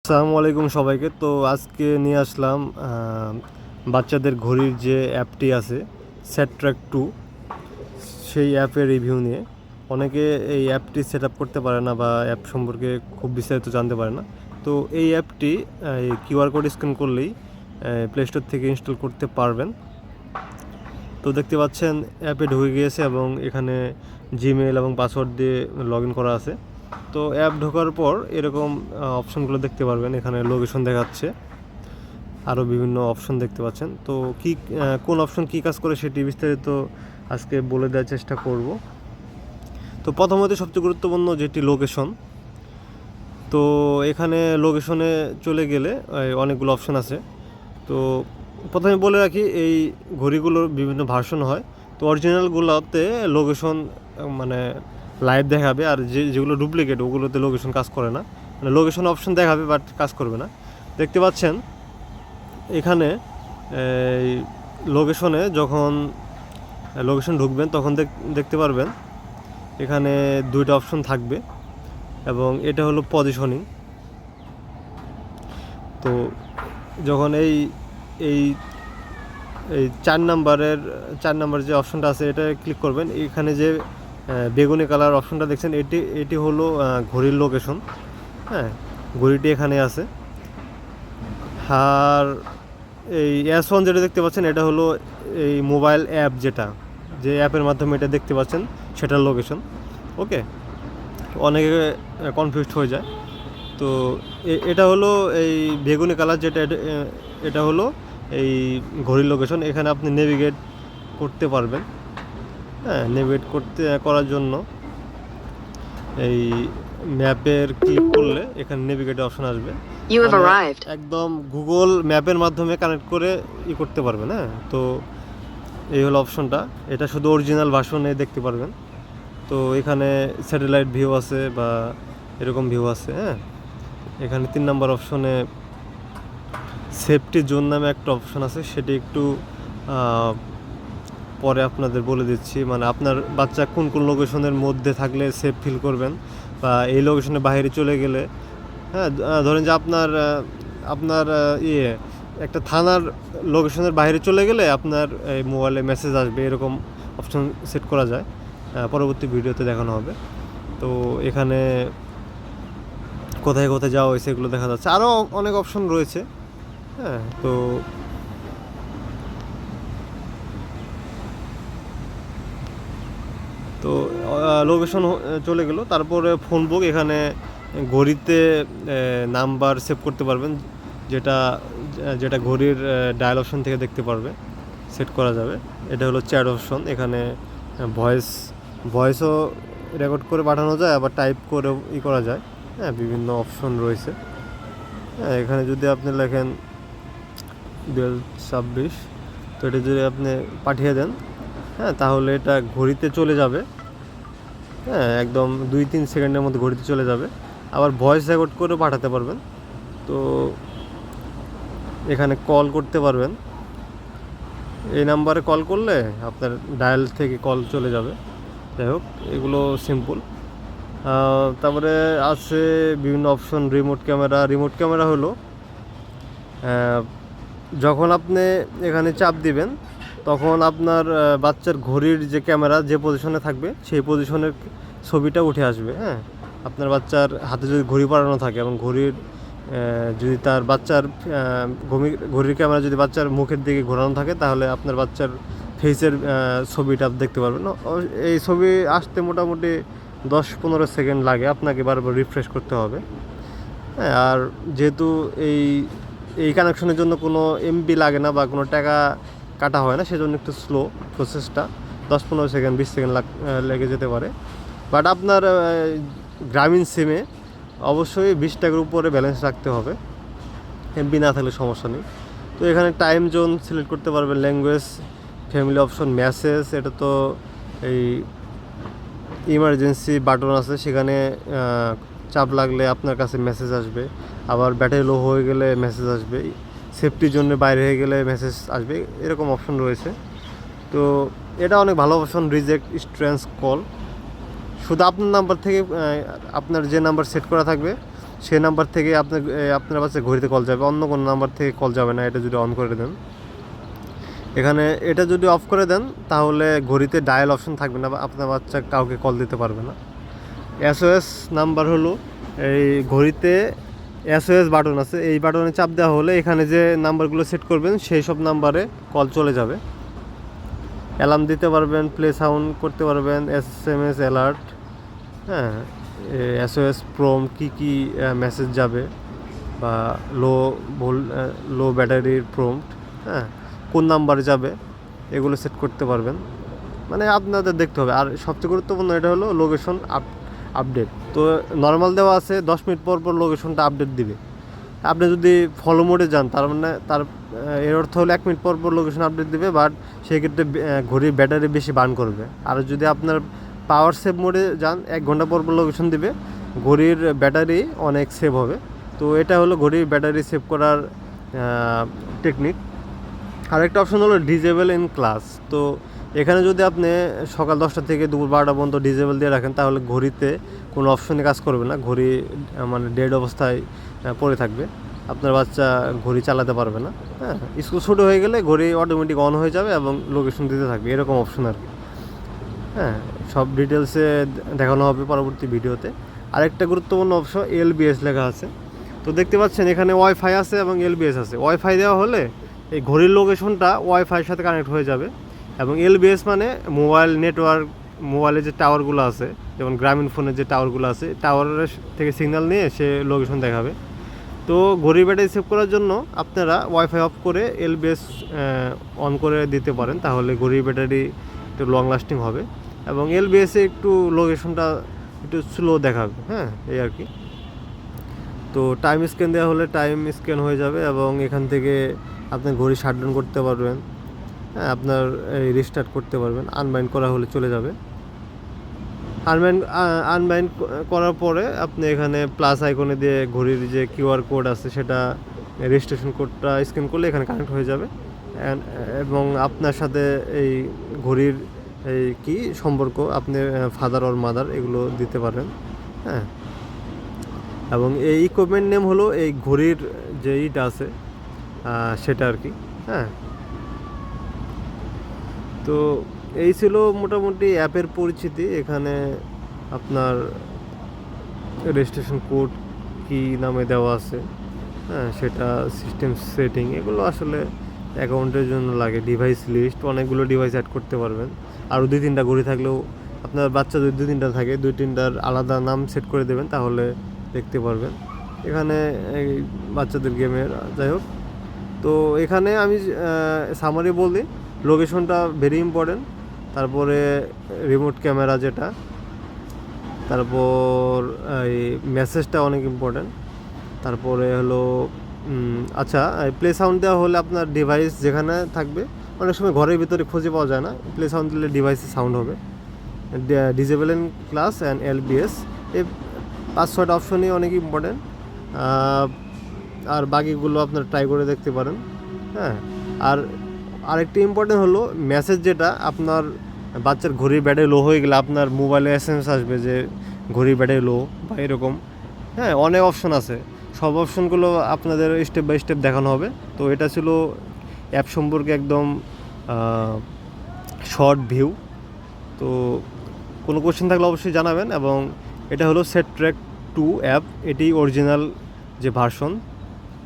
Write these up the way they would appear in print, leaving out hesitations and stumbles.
আসসালামু আলাইকুম সবাইকে। তো আজকে নিয়ে আসলাম বাচ্চাদের ঘড়ির যে অ্যাপটি আছে SetTrack 2, সেই অ্যাপের রিভিউ নিয়ে। অনেকে এই অ্যাপটি সেট আপ করতে পারে না বা অ্যাপ সম্পর্কে খুব বিস্তারিত জানতে পারে না। তো এই অ্যাপটি এই কিউআর কোড স্ক্যান করলেই প্লে স্টোর থেকে ইনস্টল করতে পারবেন। তো দেখতে পাচ্ছেন অ্যাপে ঢুকে গিয়েছে এবং এখানে জিমেল এবং পাসওয়ার্ড দিয়ে লগ ইন করা আছে। তো অ্যাপ ঢোকার পর এরকম অপশনগুলো দেখতে পারবেন। এখানে লোকেশন দেখাচ্ছে, আরও বিভিন্ন অপশন দেখতে পাচ্ছেন। তো কোন অপশন কী কাজ করে সেটি বিস্তারিত আজকে বলে দেওয়ার চেষ্টা করব। তো প্রথমত সবচেয়ে গুরুত্বপূর্ণ যেটি লোকেশন। তো এখানে লোকেশনে চলে গেলে অনেকগুলো অপশন আছে। তো প্রথমে বলে রাখি, এই ঘড়িগুলোর বিভিন্ন ভার্সন হয়। তো অরিজিনালগুলোতে লোকেশন মানে লাইভ দেখাবে, আর যেগুলো ডুপ্লিকেট ওগুলোতে লোকেশন কাজ করে না, মানে লোকেশন অপশন দেখাবে বাট কাজ করবে না। দেখতে পাচ্ছেন এখানে এই লোকেশনে যখন লোকেশন ঢুকবেন তখন দেখতে পারবেন এখানে দুইটা অপশন থাকবে এবং এটা হলো পজিশনিং। তো যখন এই এই এই 4 নাম্বার যে অপশনটা আছে এটা ক্লিক করবেন, এখানে যে বেগুনি কালার অপশনটা দেখছেন এটি হলো ঘড়ির লোকেশন। হ্যাঁ, ঘড়িটি এখানে আছে। আর এই S1 যেটা দেখতে পাচ্ছেন এটা হলো এই মোবাইল অ্যাপ, যে অ্যাপের মাধ্যমে এটা দেখতে পাচ্ছেন সেটার লোকেশন। ওকে, অনেকে কনফিউজড হয়ে যায়। তো এটা হলো এই বেগুনি কালার এটা হলো এই ঘড়ির লোকেশন। এখানে আপনি নেভিগেট করতে পারবেন। হ্যাঁ, নেভিগেট করার জন্য এই ম্যাপের ক্লিক করলে এখানে নেভিগেটের অপশন আসবে। একদম গুগল ম্যাপের মাধ্যমে কানেক্ট করে করতে পারবেন। হ্যাঁ, তো এই হলো অপশনটা। এটা শুধু অরিজিনাল ভার্সনে দেখতে পারবেন। তো এখানে স্যাটেলাইট ভিউ আছে বা এরকম ভিউ আছে। হ্যাঁ, এখানে 3 নাম্বার অপশনে সেফটি জোন নামে একটা অপশন আছে, সেটি একটু পরে আপনাদের বলে দিচ্ছি। মানে আপনার বাচ্চা কোন কোন লোকেশনের মধ্যে থাকলে সেফ ফিল করবেন, বা এই লোকেশনের বাইরে চলে গেলে, হ্যাঁ ধরেন যে আপনার একটা থানার লোকেশনের বাইরে চলে গেলে আপনার এই মোবাইলে মেসেজ আসবে, এরকম অপশন সেট করা যায়। পরবর্তী ভিডিওতে দেখানো হবে। তো এখানে কোথায় কোথায় যাওয়া হয়েছে এগুলো দেখা যাচ্ছে, আরও অনেক অপশন রয়েছে। হ্যাঁ, তো লোকেশন চলে গেল। তারপরে ফোন বুক, এখানে ঘড়িতে নাম্বার সেভ করতে পারবেন, যেটা যেটা ঘড়ির ডায়াল অপশন থেকে দেখতে পারবে, সেট করা যাবে। এটা হলো চ্যাট অপশন। এখানে ভয়েসও রেকর্ড করে পাঠানো যায়, আবার টাইপ করেও করা যায়। হ্যাঁ, বিভিন্ন অপশন রয়েছে। হ্যাঁ, এখানে যদি আপনি লেখেন 2026, তো এটা যদি আপনি পাঠিয়ে দেন, হ্যাঁ, তাহলে এটা ঘড়িতে চলে যাবে। হ্যাঁ, একদম 2-3 সেকেন্ডের মধ্যে ঘড়িতে চলে যাবে। আবার ভয়েস রেকর্ড করেও পাঠাতে পারবেন। তো এখানে কল করতে পারবেন, এই নাম্বারে কল করলে আপনার ডায়াল থেকে কল চলে যাবে। যাই হোক, এগুলো সিম্পল। তারপরে আছে বিভিন্ন অপশন। রিমোট ক্যামেরা হলো যখন আপনি এখানে চাপ দিবেন তখন আপনার বাচ্চার ঘড়ির যে ক্যামেরা যে পজিশনে থাকবে সেই পজিশনের ছবিটা উঠে আসবে। হ্যাঁ, আপনার বাচ্চার হাতে যদি ঘড়ি পরানো থাকে এবং যদি তার বাচ্চার ঘড়ির ক্যামেরা যদি বাচ্চার মুখের দিকে ঘোরানো থাকে, তাহলে আপনার বাচ্চার ফেসের ছবিটা দেখতে পারবেন। এই ছবি আসতে মোটামুটি 10-15 সেকেন্ড লাগে, আপনাকে বারবার রিফ্রেশ করতে হবে। হ্যাঁ, আর যেহেতু এই কানেকশনের জন্য কোনো এমবি লাগে না বা কোনো টাকা কাটা হয় না, সেজন্য একটু স্লো প্রসেসটা, 10-15 সেকেন্ড 20 সেকেন্ড লেগে যেতে পারে। বাট আপনার গ্রামীণ সিমে অবশ্যই 20 টাকার উপরে ব্যালেন্স রাখতে হবে, এমবি না থাকলে সমস্যা নেই। তো এখানে টাইম জোন সিলেক্ট করতে পারবেন, ল্যাঙ্গুয়েজ, ফ্যামিলি অপশন, মেসেজ। এটা তো এই ইমার্জেন্সি বাটন আছে, সেখানে চাপ লাগলে আপনার কাছে মেসেজ আসবে। আবার ব্যাটারি লো হয়ে গেলে মেসেজ আসবে, সেফটির জন্য বাইরে হয়ে গেলে মেসেজ আসবে, এরকম অপশন রয়েছে। তো এটা অনেক ভালো অপশন। রিজেক্ট স্ট্রেঞ্জ কল, শুধু আপনার নাম্বার থেকে আপনার যে নাম্বার সেট করা থাকবে সেই নাম্বার থেকে আপনার বাচ্চা ঘড়িতে কল যাবে, অন্য কোনো নাম্বার থেকে কল যাবে না এটা যদি অন করে দেন। এখানে এটা যদি অফ করে দেন তাহলে ঘড়িতে ডায়াল অপশন থাকবে না, বা আপনার বাচ্চা কাউকে কল দিতে পারবে না। SOS নাম্বার হলো এই ঘড়িতে SOS বাটন আছে, এই বাটনে চাপ দেওয়া হলে এখানে যে নাম্বারগুলো সেট করবেন সেই সব নাম্বারে কল চলে যাবে। অ্যালার্ম দিতে পারবেন, প্লে সাউন্ড করতে পারবেন, SMS অ্যালার্ট, হ্যাঁ, SOS প্রম্পট কী মেসেজ যাবে, বা লো ব্যাটারির প্রম্পট, হ্যাঁ, কোন নাম্বারে যাবে এগুলো সেট করতে পারবেন। মানে আপনাদের দেখতে হবে। আর সবচেয়ে গুরুত্বপূর্ণ এটা হলো লোকেশন আপডেট। তো নর্মাল দেওয়া আছে 10 মিনিট পর পর লোকেশনটা আপডেট দিবে। আপনি যদি ফলো মোডে যান তার মানে এর অর্থ হলো 1 মিনিট পর পর লোকেশন আপডেট দিবে, বাট সেক্ষেত্রে ঘড়ির ব্যাটারি বেশি বার্ন করবে। আর যদি আপনার পাওয়ার সেভ মোডে যান 1 ঘন্টা পর পর লোকেশন দিবে, ঘড়ির ব্যাটারি অনেক সেভ হবে। তো এটা হলো ঘড়ির ব্যাটারি সেভ করার টেকনিক। আরেকটা অপশন হলো ডিজেবল ইন ক্লাস। তো এখানে যদি আপনি সকাল 10টা থেকে দুপুর 12টা পর্যন্ত ডিজেবল দিয়ে রাখেন তাহলে ঘড়িতে কোনো অপশনে কাজ করবে না, ঘড়ি মানে ডেড অবস্থায় পড়ে থাকবে, আপনার বাচ্চা ঘড়ি চালাতে পারবে না। হ্যাঁ, স্কুল শুরু হয়ে গেলে ঘড়ি অটোমেটিক অন হয়ে যাবে এবং লোকেশন দিতে থাকবে, এরকম অপশন আর কি। হ্যাঁ, সব ডিটেলসে দেখানো হবে পরবর্তী ভিডিওতে। আরেকটা গুরুত্বপূর্ণ অপশন LBS লেখা আছে। তো দেখতে পাচ্ছেন এখানে ওয়াইফাই আছে এবং LBS আছে। ওয়াইফাই দেওয়া হলে এই ঘড়ির লোকেশনটা ওয়াইফাইয়ের সাথে কানেক্ট হয়ে যাবে, এবং LBS মানে মোবাইল নেটওয়ার্ক, মোবাইলের যে টাওয়ারগুলো আছে, যেমন গ্রামীণ ফোনের যে টাওয়ারগুলো আছে, টাওয়ারের থেকে সিগন্যাল নিয়ে সে লোকেশন দেখাবে। তো ঘড়ির ব্যাটারি সেভ করার জন্য আপনারা ওয়াইফাই অফ করে LBS অন করে দিতে পারেন, তাহলে ঘড়ির ব্যাটারি একটু লং লাস্টিং হবে এবং LBS-এ একটু লোকেশনটা একটু স্লো দেখাবে। হ্যাঁ, এই আর কি। তো টাইম স্ক্যান দেওয়া হলে টাইম স্ক্যান হয়ে যাবে এবং এখান থেকে আপনি ঘড়ি শাটডাউন করতে পারবেন। হ্যাঁ, আপনার এই রিস্টার্ট করতে পারবেন। আনবাইন্ড করা হলে চলে যাবে। আনবাইন্ড করার পরে আপনি এখানে প্লাস আইকনে দিয়ে ঘড়ির যে QR কোড আছে সেটা রেজিস্ট্রেশন কোডটা স্ক্যান করলে এখানে কানেক্ট হয়ে যাবে, এবং আপনার সাথে এই ঘড়ির এই কি সম্পর্ক, আপনি ফাদার অর মাদার এগুলো দিতে পারেন। হ্যাঁ, এবং এই ইকুইপমেন্ট নেম হলো এই ঘড়ির যে ইটা আছে সেটা আর কি। হ্যাঁ, তো এই ছিল মোটামুটি অ্যাপের পরিচিতি। এখানে আপনার রেজিস্ট্রেশন কোড কী নামে দেওয়া আছে, হ্যাঁ, সেটা সিস্টেম সেটিং, এগুলো আসলে অ্যাকাউন্টের জন্য লাগে। ডিভাইস লিস্ট, অনেকগুলো ডিভাইস অ্যাড করতে পারবেন। আরও 2-3টা ঘড়ি থাকলেও আপনার বাচ্চা যদি 2-3টা থাকে 2-3টার আলাদা নাম সেট করে দেবেন, তাহলে দেখতে পারবেন। এখানে এই বাচ্চাদের গেমের, যাই হোক। তো এখানে আমি সামারি বলি, লোকেশনটা ভেরি ইম্পর্টেন্ট, তারপরে রিমোট ক্যামেরা যেটা, তারপর এই মেসেজটা অনেক ইম্পর্টেন্ট, তারপরে হলো আচ্ছা, প্লে সাউন্ড দেওয়া হলে আপনার ডিভাইস যেখানে থাকবে, অনেক সময় ঘরের ভিতরে খুঁজে পাওয়া যায় না, প্লে সাউন্ড দিলে ডিভাইসে সাউন্ড হবে। Disable in class and LBS, এই 5-6টা অপশনই অনেক ইম্পর্টেন্ট। আর বাকিগুলো আপনার ট্রাই করে দেখতে পারেন। হ্যাঁ, আর আরেকটি ইম্পর্টেন্ট হলো মেসেজ, যেটা আপনার বাচ্চার ঘড়ির ব্যাটারি লো হয়ে গেলে আপনার মোবাইলে SMS আসবে যে ঘড়ির ব্যাটারি লো বা এরকম। হ্যাঁ, অনেক অপশন আছে, সব অপশনগুলো আপনাদের স্টেপ বাই স্টেপ দেখানো হবে। তো এটা ছিল অ্যাপ সম্পর্কে একদম শর্ট ভিউ। তো কোনো কোশ্চেন থাকলে অবশ্যই জানাবেন। এবং এটা হলো SetTrack 2 অ্যাপ, এটি অরিজিনাল যে ভার্সন,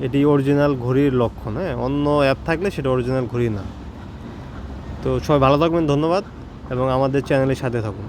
এটি অরিজিনাল ঘড়ির লক্ষণ। হ্যাঁ, অন্য অ্যাপ থাকলে সেটা অরিজিনাল ঘড়ি না। তো সবাই ভালো থাকবেন, ধন্যবাদ, এবং আমাদের চ্যানেলের সাথে থাকুন।